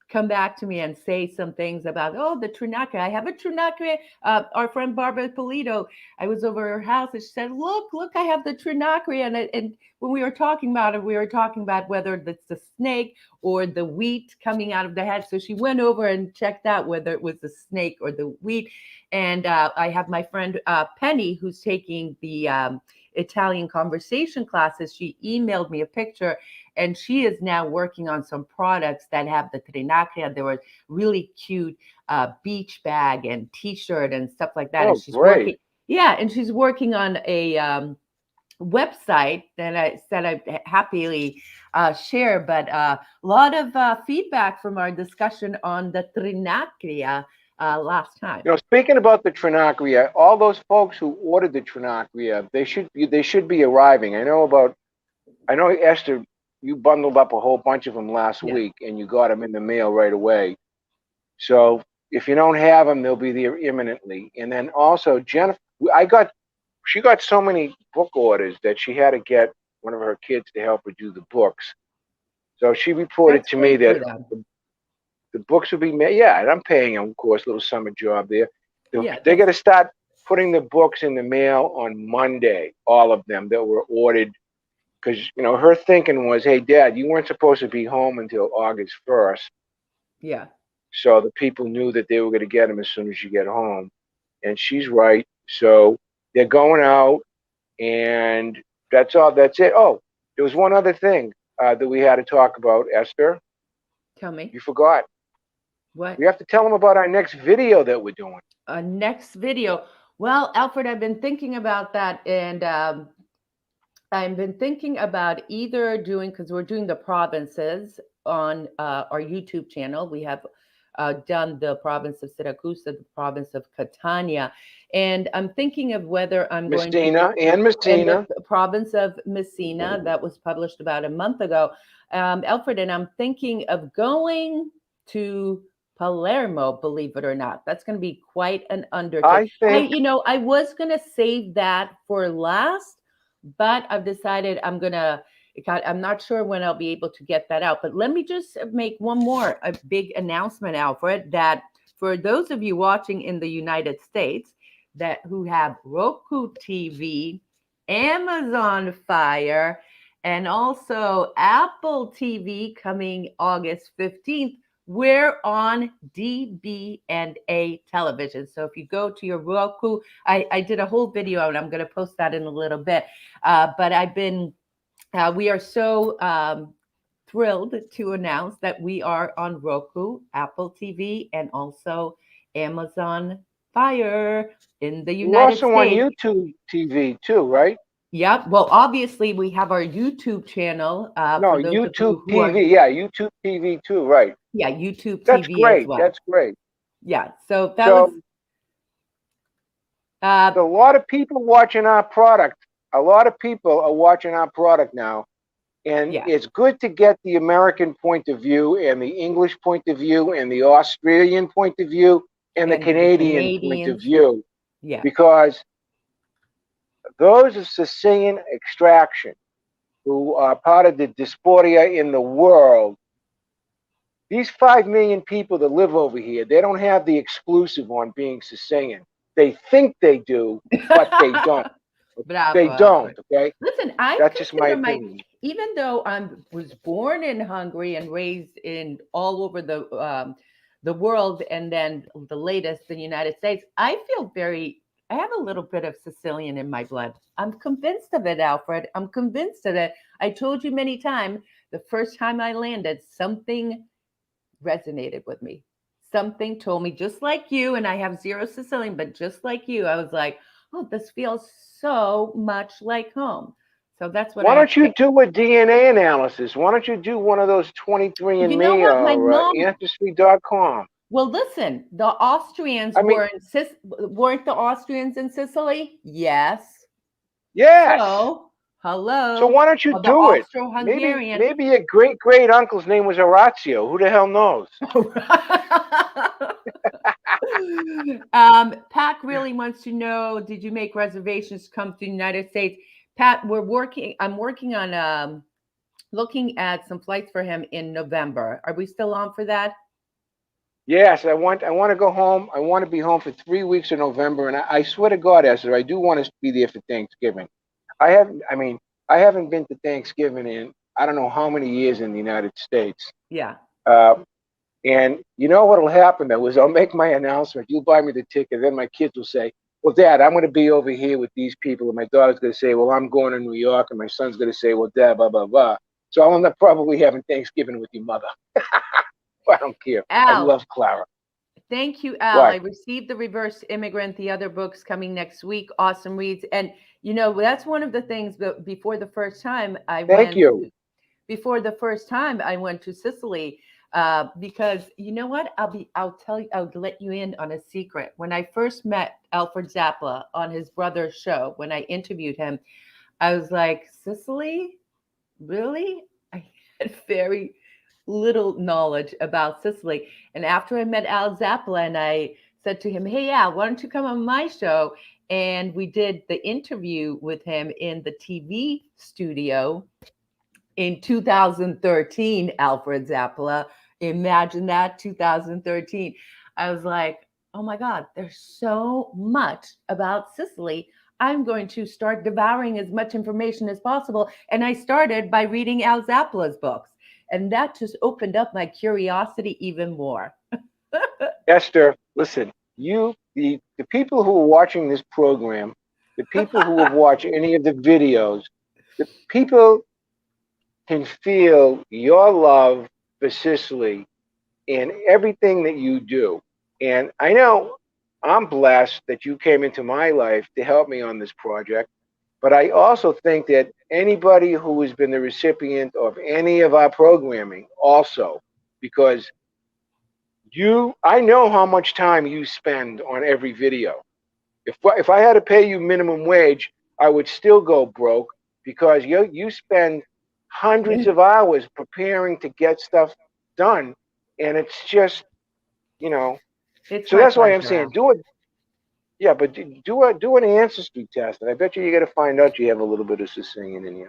come back to me and say some things about, oh, the trinacria. I have a trinacria. Our friend Barbara Polito, I was over her house and she said, look, I have the trinacria. And when we were talking about it, we were talking about whether it's the snake or the wheat coming out of the head. So she went over and checked out whether it was the snake or the wheat. And I have my friend Penny, who's taking the Italian conversation classes. She emailed me a picture, and she is now working on some products that have the trinacria. There was really cute beach bag and T-shirt and stuff like that. And Oh, she's working, great. yeah, and she's working on a website that I said I happily share. But a lot of feedback from our discussion on the trinacria last time. Speaking about the Trinacria, all those folks who ordered the Trinacria, they should be arriving. I know Esther, you bundled up a whole bunch of them last Yeah. week, and you got them in the mail right away. So if you don't have them, they'll be there imminently. And then also Jennifer, she got so many book orders that she had to get one of her kids to help her do the books. So she reported That's to me great that for them. the books will be made. Yeah, and I'm paying them, of course, a little summer job there. Yeah, They're going to start putting the books in the mail on Monday, all of them that were ordered. Because, her thinking was, hey, Dad, you weren't supposed to be home until August 1st. yeah. So the people knew that they were going to get them as soon as you get home. And she's right. So they're going out, and that's all. That's it. Oh, there was one other thing that we had to talk about, Esther. Tell me. You forgot. What? We have to tell them about our next video that we're doing. Next video. Well, Alfred, I've been thinking about that, and I've been thinking about either doing, because we're doing the provinces on our YouTube channel. We have done the province of Siracusa, the province of Catania, and I'm thinking of whether I'm going to Messina and and the Messina. province of Messina, that was published about a month ago, Alfred, and I'm thinking of going to Palermo, believe it or not. That's going to be quite an undertaking. I think I was going to save that for last, but I've decided I'm not sure when I'll be able to get that out. But let me just make a big announcement, Alfred, that for those of you watching in the United States, that who have Roku TV, Amazon Fire, and also Apple TV coming August 15th. We're on DB&A television. So if you go to your Roku, I did a whole video and I'm going to post that in a little bit. But we are so thrilled to announce that we are on Roku, Apple TV, and also Amazon Fire in the We're United also on States. YouTube TV too, right? Yep. Well, obviously, we have our YouTube channel No, for those of YouTube you who are, TV. Yeah, YouTube TV too, right? yeah, YouTube That's TV as great. well. That's great. Yeah. So that was, So, so a lot of people watching our product. A lot of people are watching our product now, and yeah, it's good to get the American point of view and the English point of view and the Australian point of view and the and the Canadian point of Canadians. view, Yeah. because those of Sicilian extraction who are part of the diaspora in the world, these 5 million people that live over here, they don't have the exclusive on being Sicilian. They think they do, but they don't. They Bravo, don't, Alfred. okay? Listen, I That's just my consider opinion. even though I was born in Hungary and raised in all over the world, and then the latest, the United States, I feel I have a little bit of Sicilian in my blood. I'm convinced of it, Alfred. I'm convinced of it. I told you many times, the first time I landed, something resonated with me. Something told me, just like you, and I have zero Sicilian, but just like you, I was like, oh, this feels so much like home. So that's what Why I don't you think. do a DNA analysis? Why don't you do one of those You know 23andMe what? My or mom, Ancestry.com? well, listen, the Austrians I mean, weren't the Austrians in Sicily? Yes. yes. So, So hello, why don't you or the do it? Maybe Austro-Hungarian. maybe your great great uncle's name was Orazio. Who the hell knows? Pat really wants to know, did you make reservations to come to the United States? Pat, I'm working on looking at some flights for him in November. Are we still on for that? Yes, I want to go home. I want to be home for 3 weeks in November, and I swear to God, Esther, I do want to be there for Thanksgiving. I haven't been to Thanksgiving in I don't know how many years in the United States. Yeah. Uh, and you know what'll happen though is I'll make my announcement. You'll buy me the ticket, then my kids will say, "Well, Dad, I'm going to be over here with these people," and my daughter's going to say, "Well, I'm going to New York," and my son's going to say, "Well, Dad, blah blah blah." So I'm not probably having Thanksgiving with your mother. I don't care. I Al, love Clara. thank you, Al. I What? received The Reverse Immigrant, the other books coming next week. Awesome reads. And, that's one of the things that Thank you. before the first time I went to Sicily, because you know what? I'll let you in on a secret. When I first met Alfred Zappala on his brother's show, when I interviewed him, I was like, Sicily? Really? I had very little knowledge about Sicily. And after I met Al Zappala and I said to him, hey, Al, why don't you come on my show? And we did the interview with him in the TV studio in 2013, Alfred Zappala. Imagine that, 2013. I was like, oh my God, there's so much about Sicily. I'm going to start devouring as much information as possible. And I started by reading Al Zappala's books. And that just opened up my curiosity even more. Esther, listen, the people who are watching this program, the people who have watched any of the videos, the people can feel your love for Sicily in everything that you do. And I know I'm blessed that you came into my life to help me on this project. But I also think that anybody who has been the recipient of any of our programming also, because I know how much time you spend on every video. If I had to pay you minimum wage, I would still go broke because you spend hundreds of hours preparing to get stuff done, and it's just you know. It's So my that's why I'm pleasure, saying Al. do it. Yeah, but do an ancestry test, and I bet you got to find out you have a little bit of Sicilian in you.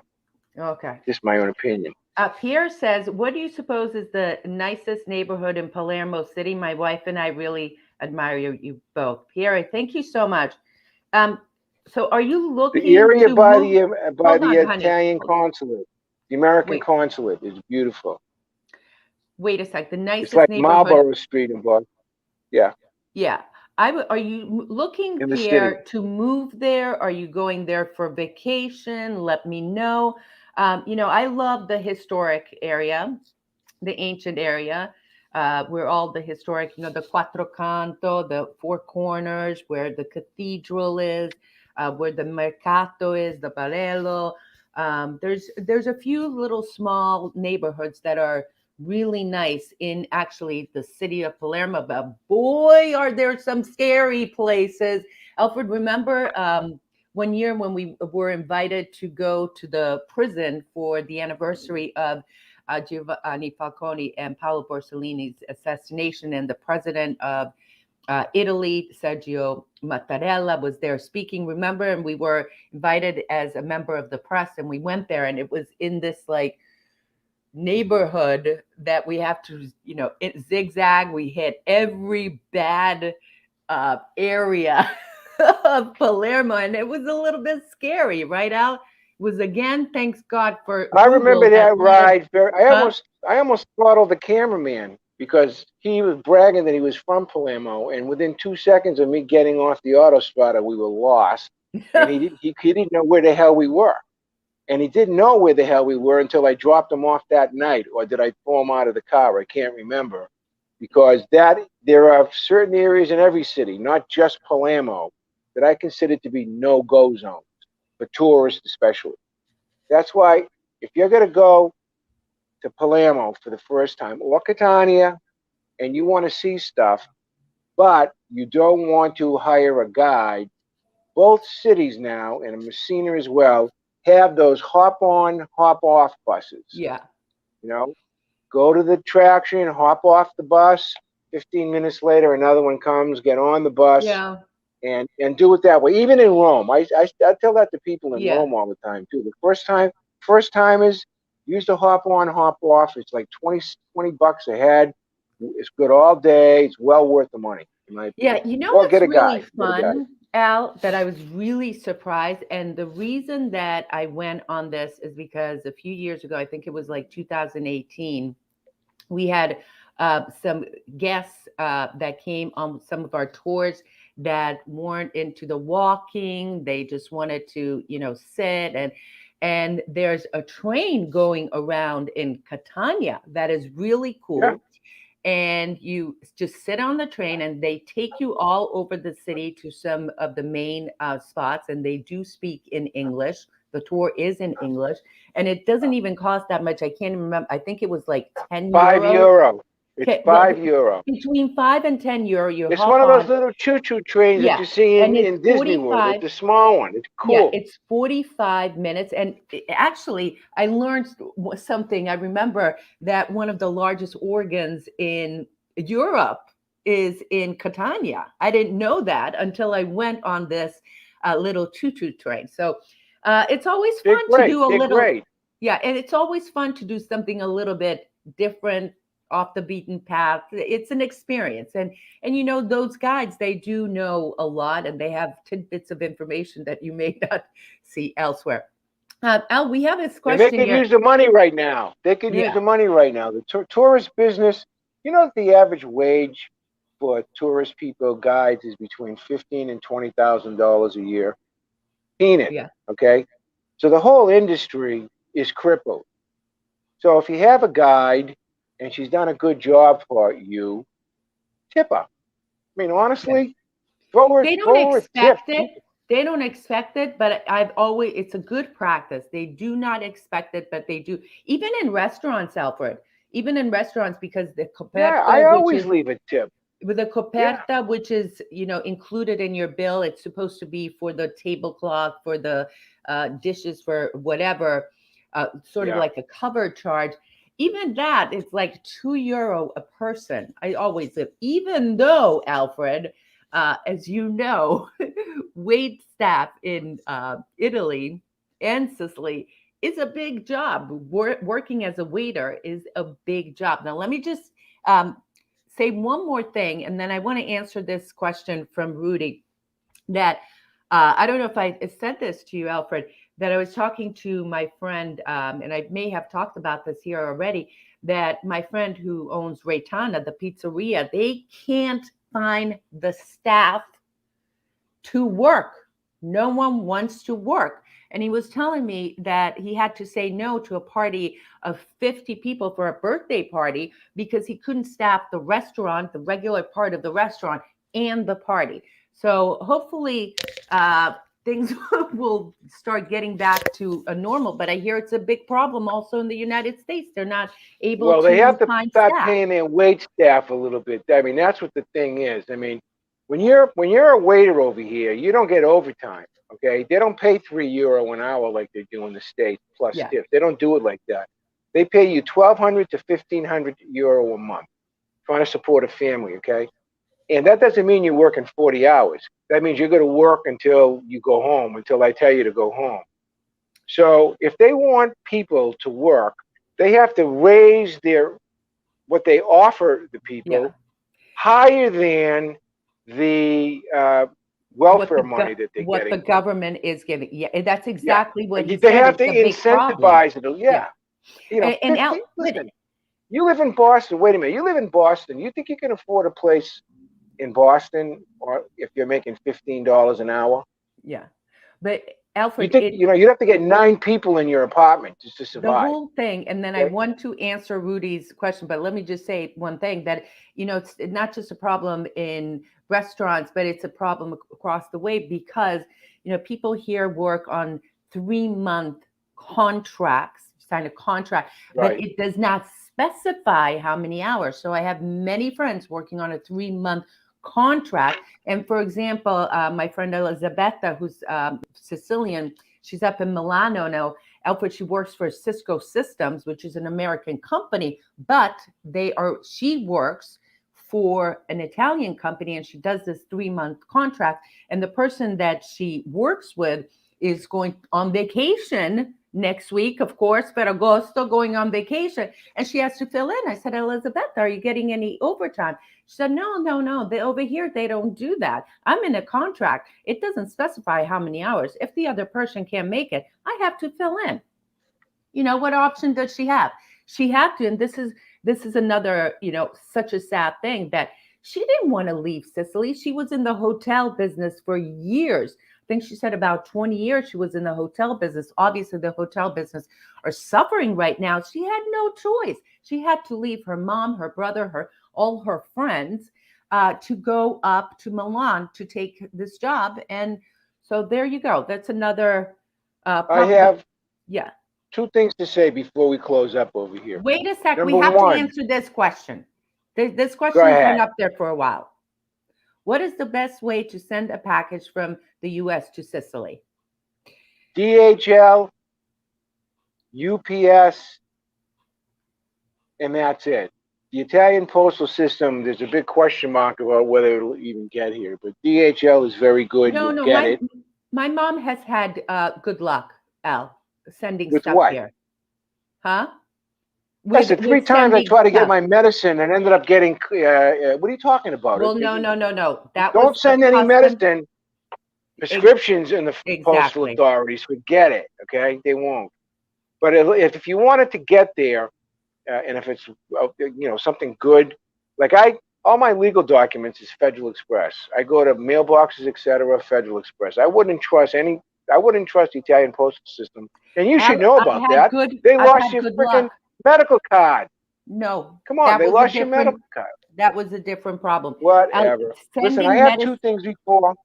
Okay. Just my own opinion. Pierre says, what do you suppose is the nicest neighborhood in Palermo City? My wife and I really admire you both. Pierre, thank you so much. Um, so are you The looking area to move? by Hold the on, honey. Italian consulate, the American Wait, consulate, is beautiful. wait a sec. The It's nicest like neighborhood. Marlborough Street in Boston. Yeah, Yeah. Are you looking, in the city. Pierre, to move there? Are you going there for vacation? Let me know. I love the historic area, the ancient area, where all the historic, the Quattro Canto, the Four Corners, where the cathedral is, where the Mercato is, the Barello. There's a few little small neighborhoods that are really nice in actually the city of Palermo, but boy, are there some scary places. Alfred, remember 1 year when we were invited to go to the prison for the anniversary of Giovanni Falcone and Paolo Borsellino's assassination, and the president of Italy, Sergio Mattarella, was there speaking. Remember, and we were invited as a member of the press, and we went there, and it was in this like neighborhood that we have to, zigzag. We hit every bad area of Palermo, and it was a little bit scary, right, Al? It was again, thanks God for I remember Google that that let us, ride. huh? I almost throttled the cameraman because he was bragging that he was from Palermo, and within 2 seconds of me getting off the auto spotter, we were lost, and he didn't know where the hell we were, and he didn't know where the hell we were until I dropped him off that night, or did I throw him out of the car? I can't remember, because there are certain areas in every city, not just Palermo, that I consider to be no-go zones for tourists, especially. That's why if you're going to go to Palermo for the first time or Catania and you want to see stuff, but you don't want to hire a guide, both cities now and Messina as well have those hop on, hop off buses. Yeah, You know, go to the attraction, hop off the bus. 15 minutes later, another one comes, get on the bus, yeah, and do it that way. Even in Rome, I tell that to people in yeah. Rome all the time too. The first timers use the hop on, hop off. It's like 20 bucks a head. It's good all day. It's well worth the money, in my Yeah, opinion. you know Or get what's a really guide. Get a guide. fun, Al, that I was really surprised. And the reason that I went on this is because a few years ago, I think it was like 2018, we had some guests that came on some of our tours that weren't into the walking. They just wanted to, sit, and there's a train going around in Catania that is really Yeah, cool, and you just sit on the train and they take you all over the city to some of the main spots, and they do speak in English. The tour is in English, and it doesn't even cost that much. I can't remember. I think it was like 10 five euro. euro. It's Okay, €5. between 5 and 10 euro, you It's one hop of those on. little choo-choo trains that Yeah, you see and it's in Disney World. It's 45. the small one. It's Yeah, cool. it's 45 minutes. And actually, I learned something. I remember that one of the largest organs in Europe is in Catania. I didn't know that until I went on this little choo-choo train. So it's always They're fun to great. do a They're little, great. yeah, and it's always fun to do something a little bit different, off the beaten path. It's an experience. And those guides, they do know a lot, and they have tidbits of information that you may not see elsewhere. Al, we have this And they question could here. use the money right now. They could use Yeah, the money right now. The tourist business, the average wage for tourist people guides is between $15,000 and $20,000 a year. Peanut, yeah, okay? So the whole industry is crippled. So if you have a guide and she's done a good job for you, tip her. I mean, yeah. honestly, They don't throw her a tip. expect it. They don't expect it, but it's a good practice. They do not expect it, but they do. Even in restaurants, Alfred, even in restaurants, because the Yeah, I coperta, which always is leave a tip. with the Yeah, coperta, which is included in your bill, it's supposed to be for the tablecloth, for the dishes, for whatever, sort of yeah. like a cover charge. Even that is like €2 a person. I always live, even though, Alfred, as you know, wait staff in Italy and Sicily is a big job. Working as a waiter is a big job. Now, let me just um, say one more thing, and then I want to answer this question from Rudy, that I don't know if I said this to you, Alfred, that I was talking to my friend, and I may have talked about this here already, that my friend who owns Raytana, the pizzeria, they can't find the staff to work. No one wants to work. And he was telling me that he had to say no to a party of 50 people for a birthday party because he couldn't staff the restaurant, the regular part of the restaurant, and the party. So hopefully, things will start getting back to a normal. But I hear it's a big problem also in the United States. They're not able Well, they to have to find start staff. paying their wait staff a little bit. I mean, that's what the thing is. I mean, when you're a waiter over here, you don't get overtime. Okay, they don't pay €3 an hour like they do in the States plus Yeah. tips. They don't do it like that. They pay you 1,200 to 1,500 euro a month, trying to support a family. Okay, and that doesn't mean you're working 40 hours. That means you're going to work until you go home, until I tell you to go home. So if they want people to work, they have to raise their what they offer the Yeah. people higher than the welfare money that they're What the getting. government is giving. Yeah, that's Yeah, exactly what he they said. have It's to a big problem. incentivize it. Yeah. Yeah, you know, And out, 50. but Listen, you live in Boston. Wait a minute, you live in Boston. You think you can afford a place in Boston, or if you're making $15 an hour? yeah, but You Alfred, think you'd have to get 9 people in your apartment just to the survive? whole thing, and then I Okay, want to answer Rudy's question, but let me just say one thing that, it's not just a problem in restaurants, but it's a problem across the way because, people here work on 3-month contracts, sign a contract, but right. it does not specify how many hours. So I have many friends working on a 3-month contract. And for example, my friend Elisabetta, who's Sicilian, she's up in Milano now. Alfred, she works for Cisco Systems, which is an American company, but she works for an Italian company and she does this 3-month contract. And the person that she works with is going on vacation next week, of course, Ferragosto, going on vacation. And she has to fill in. I said, Elizabeth, are you getting any overtime? She said, no, no, no. Over here, they don't do that. I'm in a contract. It doesn't specify how many hours. If the other person can't make it, I have to fill in. What option does she have? She had to, and this is another, such a sad thing that she didn't want to leave Sicily. She was in the hotel business for years. I think she said about 20 years she was in the hotel business. Obviously, the hotel business are suffering right now. She had no choice. She had to leave her mom, her brother, all her friends to go up to Milan to take this job. And so there you go. That's another I problem. have Yeah. two things to say before we close up over here. Wait a sec. We Number have to one, answer this question. This go question has been ahead. up there for a while. What is the best way to send a package from the US to Sicily? DHL, UPS, and that's it. The Italian postal system, there's a big question mark about whether it'll even get here, but DHL is very good. No, You'll no. get it. My mom has had good luck, Al, sending With stuff what? here. Huh? I said three With times I sending tried to get stuff. my medicine and ended up getting. What are you talking about? Well, no, no, no, no. That was Don't the send any custom. medicine prescriptions in the postal Exactly. authorities. Forget it. Okay, they won't. But if you wanted to get there, and if it's something good, like all my legal documents is Federal Express. I go to mailboxes, etc. Federal Express. I wouldn't trust the Italian postal system, and you should Al, know about that. They I've lost had your good freaking luck. medical card. No, Come on, that they was a lost your different medical card. that was a different problem. Whatever. Listen, I Sending had two medicine. things before.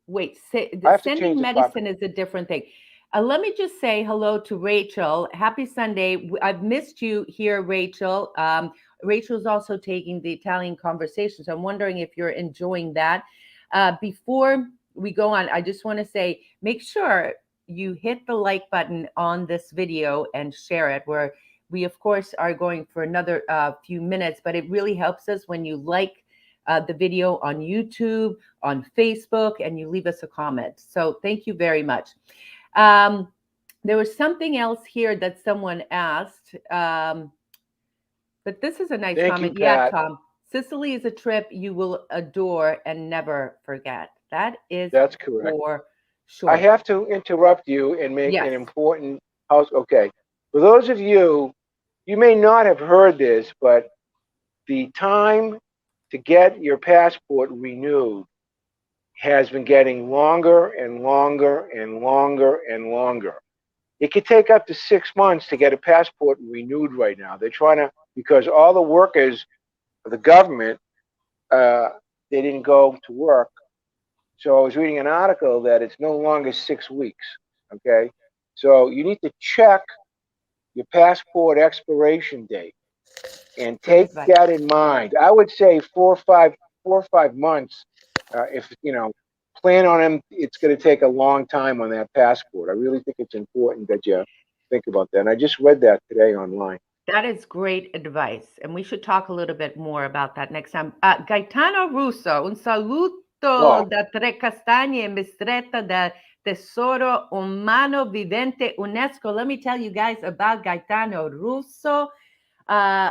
Wait, I have to sending change the topic. medicine is a different thing. Let me just say hello to Rachel. Happy Sunday. I've missed you here, Rachel. Rachel's also taking the Italian conversation, so I'm wondering if you're enjoying that. Before we go on, I just want to say make sure you hit the like button on this video and share it. Where we, of course, are going for another few minutes, but it really helps us when you like the video on YouTube, on Facebook, and you leave us a comment. So thank you very much. There was something else here that someone asked, but this is a nice Thank you, comment. Yeah, Pat. Tom. Sicily is a trip you will adore and never forget. That is That's correct. for I Sure. have to interrupt you and make an Yes. important house. Okay. For those of you, you may not have heard this, but the time to get your passport renewed has been getting longer and longer and longer and longer. It could take up to 6 months to get a passport renewed right now. They're trying to, because all the workers of the government, uh, they didn't go to work. So I was reading an article that it's no longer 6 weeks. Okay. So you need to check your passport expiration date and Good take advice. that in mind. I would say 4 or 5 months. If plan on them, it's going to take a long time on that passport. I really think it's important that you think about that. And I just read that today online. That is great advice. And we should talk a little bit more about that next time. Gaetano Russo, un Oh, saluto da Tre Castagne, Mistretta del Tesoro Umano Vivente UNESCO. Let me tell you guys about Gaetano Russo.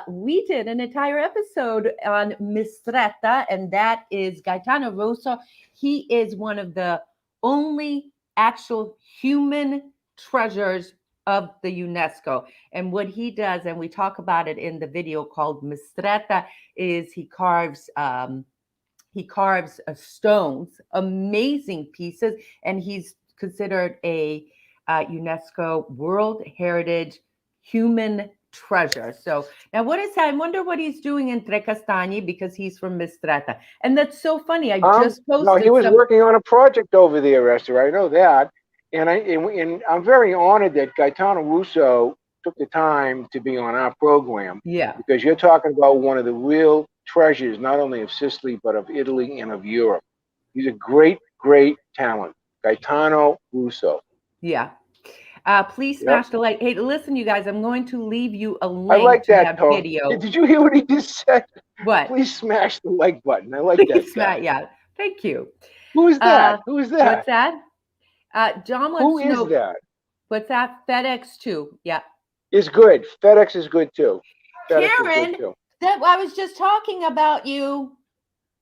We did an entire episode on Mistretta, and that is Gaetano Russo. He is one of the only actual human treasures of the UNESCO. And what he does, and we talk about it in the video called Mistretta, is he carves stones, amazing pieces, and he's considered a UNESCO World Heritage Human Treasure. So now, what is that? I wonder what he's doing in Tre Castagni because he's from Mistretta, and that's so funny. I just no, he posted was some. working on a project over there, Esther. I know that, and I'm very honored that Gaetano Russo took the time to be on our program Yeah, because you're talking about one of the real treasures, not only of Sicily but of Italy and of Europe. He's a great, great talent, Gaetano Russo. yeah. Please Yep, smash the like. Hey, listen, you guys, I'm going to leave you a I link like to that that tone. video. Did you hear what he just said? What? Please smash the like button. I like that Please smash. guy. Yeah, thank you. Who is Uh, that? Who is what's that? that? John Who wants to is know that? what's that? FedEx too. Yeah. Is good. FedEx is good too. FedEx is good Karen, too. that I was just talking about you.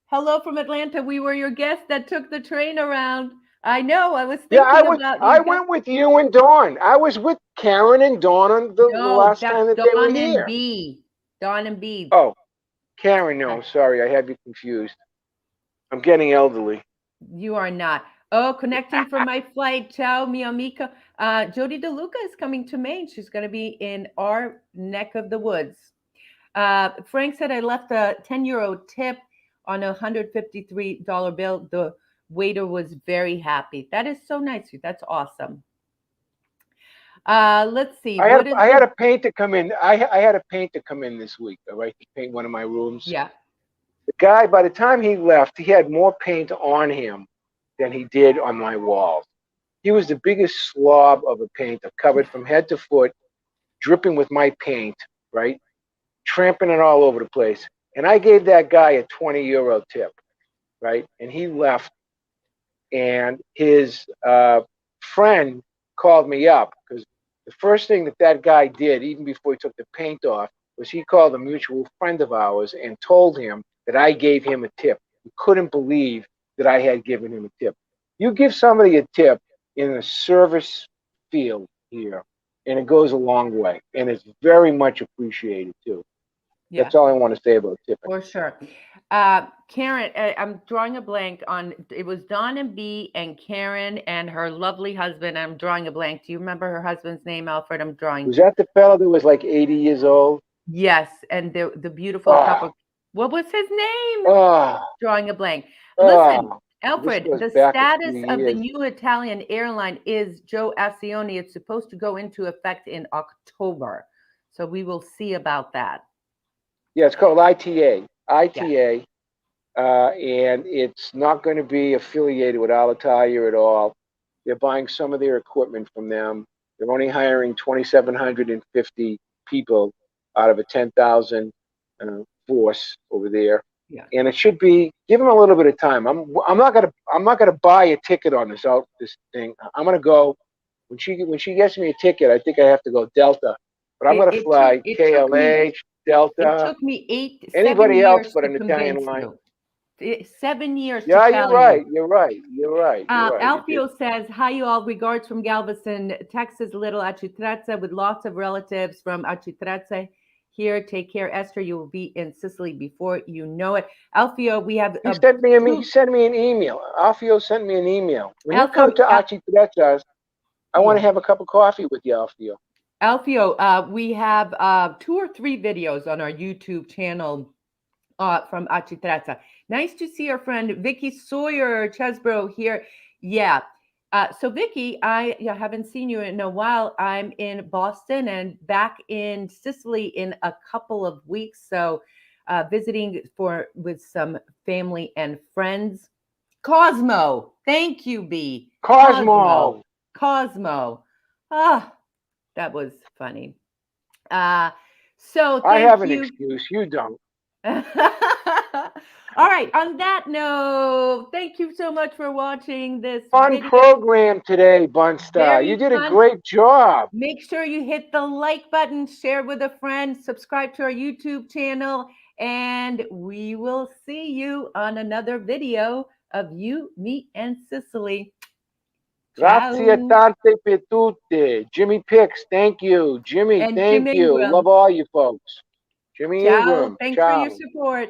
Hello from Atlanta. We were your guest that took the train around. I know. I was Yeah, thinking about I you guys. went with you and Dawn. I was with Karen and Dawn on the No, last that's time that they were Dawn and here. B. Dawn and B. Oh, Karen, no, sorry, I have you confused. I'm getting elderly. You are not. Oh, connecting from my flight. Ciao, mio amico. Jody DeLuca is coming to Maine. She's going to be in our neck of the woods. Frank said I left a 10 euro tip on a $153 bill. The waiter was very happy. That is so nice. That's awesome. Let's see. What is I had the a paint to come in. I had a paint to come in this week, all right, to paint one of my rooms. yeah, The guy, by the time he left, he had more paint on him than he did on my walls. He was the biggest slob of a painter, covered from head to foot, dripping with my paint, right? Tramping it all over the place. And I gave that guy a 20 euro tip, right? And he left. And his friend called me up because the first thing that that guy did, even before he took the paint off, was he called a mutual friend of ours and told him that I gave him a tip. He couldn't believe that I had given him a tip. You give somebody a tip in a service field here, and it goes a long way, and it's very much appreciated too. yeah. That's all I want to say about tipping. For sure. Karen, I'm drawing a blank on it was Dawn and B and Karen and her lovely husband. I'm drawing a blank. Do you remember her husband's name, Alfred? I'm drawing. Was that the fellow that was like 80 years old? Yes, and the beautiful Oh, couple. What was his name? oh, Drawing a blank. Listen, oh. This Alfred, goes the back a few status of the years. new Italian airline is Joe Ascione. It's supposed to go into effect in October. So we will see about that. Yeah, it's called ITA. Yeah. ITA, and it's not going to be affiliated with Alitalia at all. They're buying some of their equipment from them. They're only hiring 2,750 people out of a 10,000 force over there, Yeah. and it should be. Give them a little bit of time. I'm not gonna buy a ticket on this thing. I'm gonna go when she gets me a ticket. I think I have to go Delta, but I'm It, gonna it took fly it took me KLH, Delta, it took me 7 anybody else years but to an Italian convince line. you. 7 years to Yeah, you're tell you. right. You're right. You're right. You're right. You did. Alfio says, hi, you all. Regards from Galveston, Texas, Little Acitrezza, with lots of relatives from Acitrezza here. Take care, Esther. You will be in Sicily before you know it. Alfio, we have He sent me. He two. sent me an email. Alfio sent me an email. When you Alfio, come to Acitrezza, I want to yeah. have a cup of coffee with you, Alfio. Alfio, we have 2 or 3 videos on our YouTube channel from Acitrezza. Nice to see our friend Vicky Sawyer Chesbro here. Yeah. So Vicky, I haven't seen you in a while. I'm in Boston and back in Sicily in a couple of weeks. So visiting with some family and friends. Cosmo, thank you, B. Cosmo. Cosmo. Ah, that was funny. Uh, so I have thank an you. excuse. You don't. All right. On that note, thank you so much for watching this Fun video. program today, Bunstar. You Very did a fun. great job. Make sure you hit the like button, share with a friend, subscribe to our YouTube channel, and we will see you on another video of You, Me, and Sicily. Grazie Ciao. tante per tutte. Jimmy Picks, thank you. Jimmy, And Jim thank you. Ingram. Love all you folks. Jimmy Ciao. Ingram, Thanks for your ciao. support.